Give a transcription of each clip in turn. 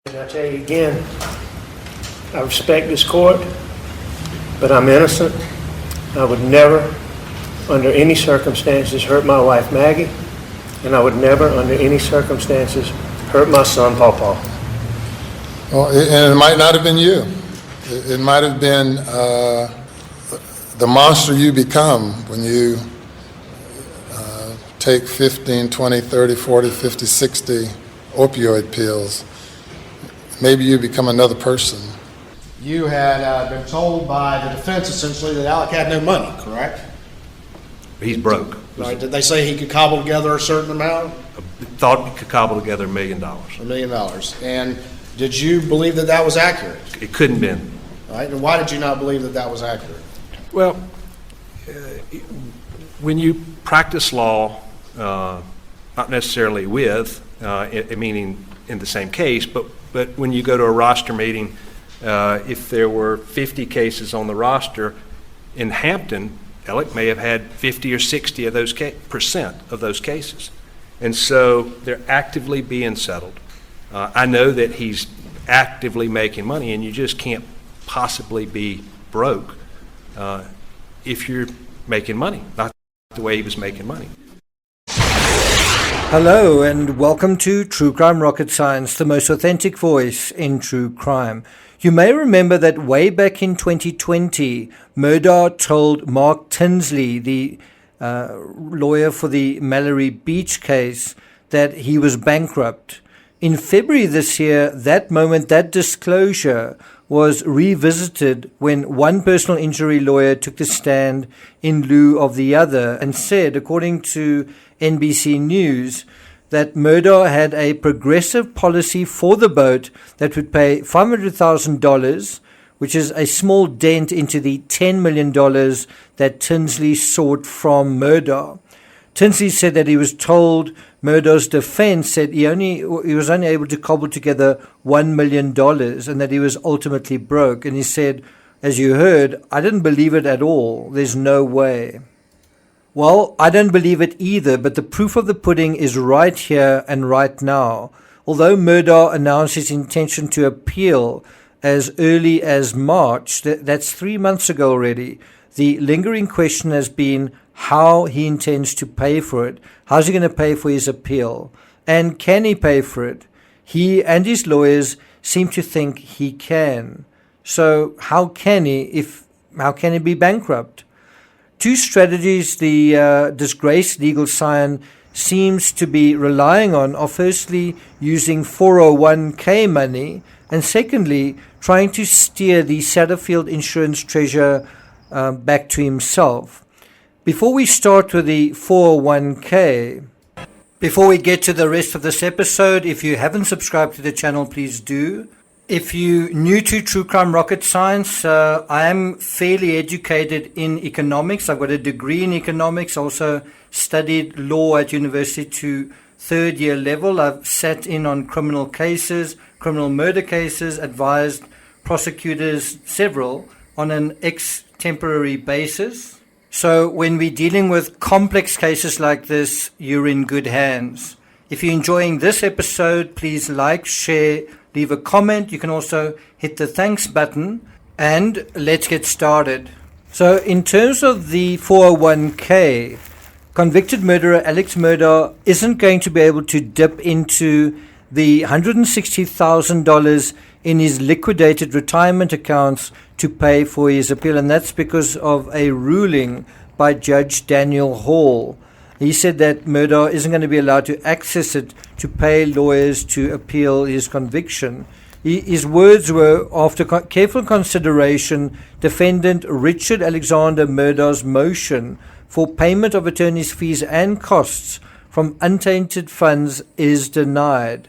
And I tell you again, I respect this court, but I'm innocent. I would never, under any circumstances, hurt my wife, Maggie, and I would never, under any circumstances, hurt my son, Paw. Well, and it might not have been you. It might have been the monster you become when you take 15, 20, 30, 40, 50, 60 opioid pills. Maybe you become another person. You had been told by the defense essentially that Alec had no money, correct? He's broke. Right. Did they say he could cobble together a certain amount? Thought he could cobble together $1 million. $1 million. And did you believe that that was accurate? It couldn't have been. Right. And why did you not believe that that was accurate? Well, when you practice law, not necessarily with, meaning in the same case, but when you go to a roster meeting, if there were 50 cases on the roster in Hampton, Alec may have had 50 or 60 of those percent of those cases. And so they're actively being settled. I know that he's actively making money, and you just can't possibly be broke if you're making money, not the way he was making money. Hello and welcome to True Crime Rocket Science, the most authentic voice in true crime. You may remember that way back in 2020, Murdaugh told Mark Tinsley, the lawyer for the Mallory Beach case, that he was bankrupt. In February this year, that disclosure was revisited when one personal injury lawyer took the stand in lieu of the other and said, according to NBC News, that Murdaugh had a progressive policy for the boat that would pay $500,000, which is a small dent into the $10 million that Tinsley sought from Murdaugh. Tinsley said that he was told Murdaugh's defense said he was only able to cobble together $1 million and that he was ultimately broke. And he said, as you heard, I didn't believe it at all. There's no way. Well, I don't believe it either, but the proof of the pudding is right here and right now. Although Murdaugh announced his intention to appeal as early as March, that's 3 months ago already, the lingering question has been how he intends to pay for it. How's he going to pay for his appeal? And can he pay for it? He and his lawyers seem to think he can. So how can he be bankrupt? Two strategies the disgraced legal scion seems to be relying on are firstly using 401k money and secondly trying to steer the Satterfield insurance treasure back to himself. Before we start with the 401k, before we get to the rest of this episode, if you haven't subscribed to the channel, please do. If you're new to True Crime Rocket Science, I am fairly educated in economics. I've got a degree in economics, also studied law at university to third year level. I've sat in on criminal cases, criminal murder cases, advised prosecutors, several, on an extemporary basis. So when we're dealing with complex cases like this, you're in good hands. If you're enjoying this episode, please like, share, leave a comment. You can also hit the thanks button and let's get started. So in terms of the 401k, convicted murderer Alex Murdaugh isn't going to be able to dip into the $160,000 in his liquidated retirement accounts to pay for his appeal, and that's because of a ruling by Judge Daniel Hall. He said that Murdaugh isn't going to be allowed to access it to pay lawyers to appeal his conviction. His words were, after careful consideration, defendant Richard Alexander Murdaugh's motion for payment of attorney's fees and costs from untainted funds is denied.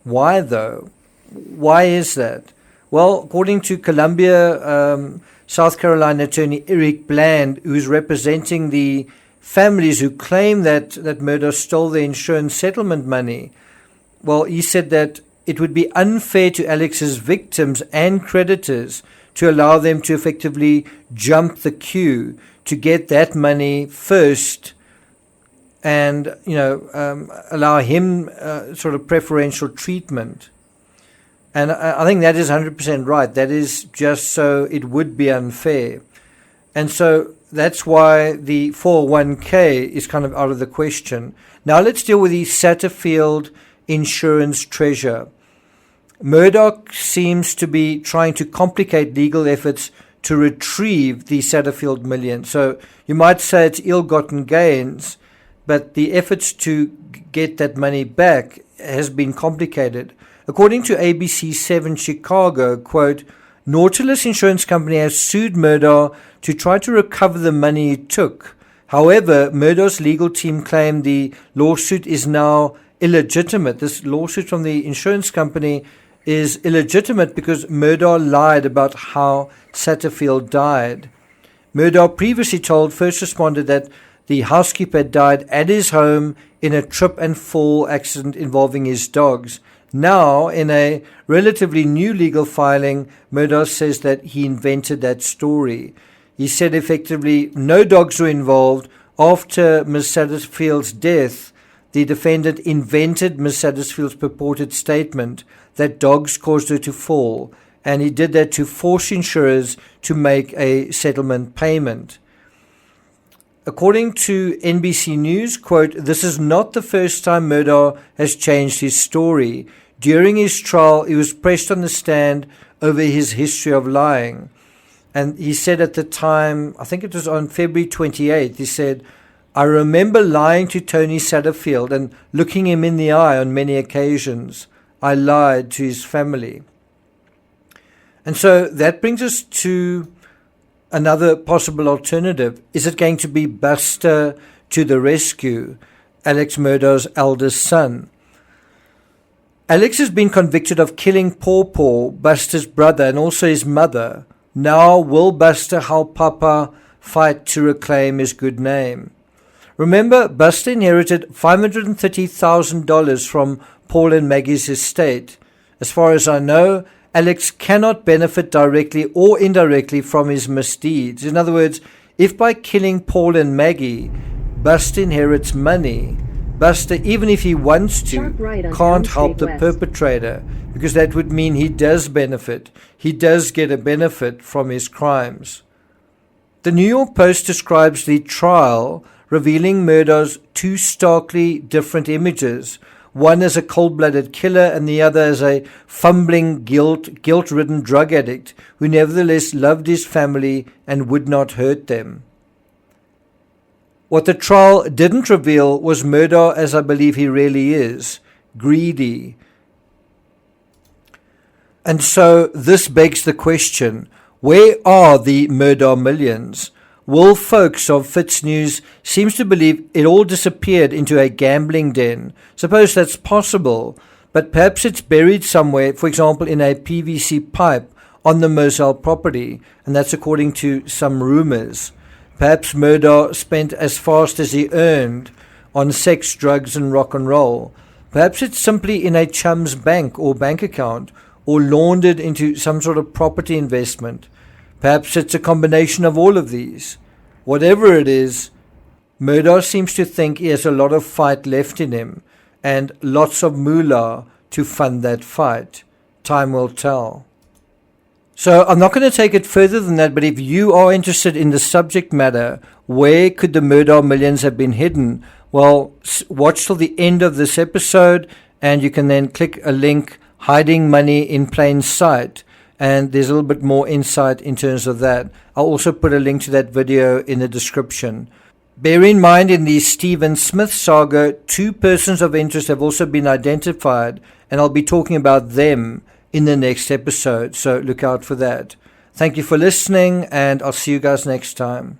Why though? Why is that? Well, according to Columbia, South Carolina attorney Eric Bland, who's representing the families who claim that Murdaugh stole their insurance settlement money, well, he said that it would be unfair to Alex's victims and creditors to allow them to effectively jump the queue to get that money first and, allow him sort of preferential treatment. And I think that is 100% right. That is just so it would be unfair. And so that's why the 401k is kind of out of the question. Now let's deal with the Satterfield insurance treasure. Murdaugh seems to be trying to complicate legal efforts to retrieve the Satterfield million. So you might say it's ill-gotten gains, but the efforts to get that money back has been complicated. According to ABC 7 Chicago, quote, Nautilus Insurance Company has sued Murdaugh to try to recover the money he took. However, Murdaugh's legal team claimed the lawsuit is now illegitimate. This lawsuit from the insurance company is illegitimate because Murdaugh lied about how Satterfield died. Murdaugh previously told first responder that the housekeeper had died at his home in a trip and fall accident involving his dogs. Now, in a relatively new legal filing, Murdaugh says that he invented that story. He said effectively no dogs were involved. After Ms. Satterfield's death, the defendant invented Ms. Satterfield's purported statement that dogs caused her to fall, and he did that to force insurers to make a settlement payment. According to NBC News, quote, this is not the first time Murdaugh has changed his story. During his trial, he was pressed on the stand over his history of lying. And he said at the time, I think it was on February 28th, he said, I remember lying to Tony Satterfield and looking him in the eye on many occasions. I lied to his family. And so that brings us to another possible alternative. Is it going to be Buster to the rescue, Alex Murdaugh's eldest son? Alex has been convicted of killing Paw Paw, Buster's brother, and also his mother. Now will Buster help Papa fight to reclaim his good name? Remember, Buster inherited $530,000 from Paul and Maggie's estate. As far as I know, Alex cannot benefit directly or indirectly from his misdeeds. In other words, if by killing Paul and Maggie, Buster inherits money, Buster, even if he wants to, can't help the perpetrator, because that would mean he does benefit. He does get a benefit from his crimes. The New York Post describes the trial, revealing Murdaugh's two starkly different images, one as a cold-blooded killer and the other as a fumbling, guilt-ridden drug addict who nevertheless loved his family and would not hurt them. What the trial didn't reveal was Murdaugh as I believe he really is, greedy. And so this begs the question, where are the Murdaugh millions? Will folks of FitzNews seems to believe it all disappeared into a gambling den. Suppose that's possible, but perhaps it's buried somewhere, for example, in a PVC pipe on the Moselle property, and that's according to some rumors. Perhaps Murdaugh spent as fast as he earned on sex, drugs, and rock and roll. Perhaps it's simply in a chum's bank or bank account, or laundered into some sort of property investment. Perhaps it's a combination of all of these. Whatever it is, Murdaugh seems to think he has a lot of fight left in him and lots of moolah to fund that fight. Time will tell. So I'm not going to take it further than that, but if you are interested in the subject matter, where could the Murdaugh millions have been hidden? Well, watch till the end of this episode and you can then click a link, Hiding Money in Plain Sight. And there's a little bit more insight in terms of that. I'll also put a link to that video in the description. Bear in mind, in the Stephen Smith saga, 2 persons of interest have also been identified, and I'll be talking about them in the next episode, so look out for that. Thank you for listening, and I'll see you guys next time.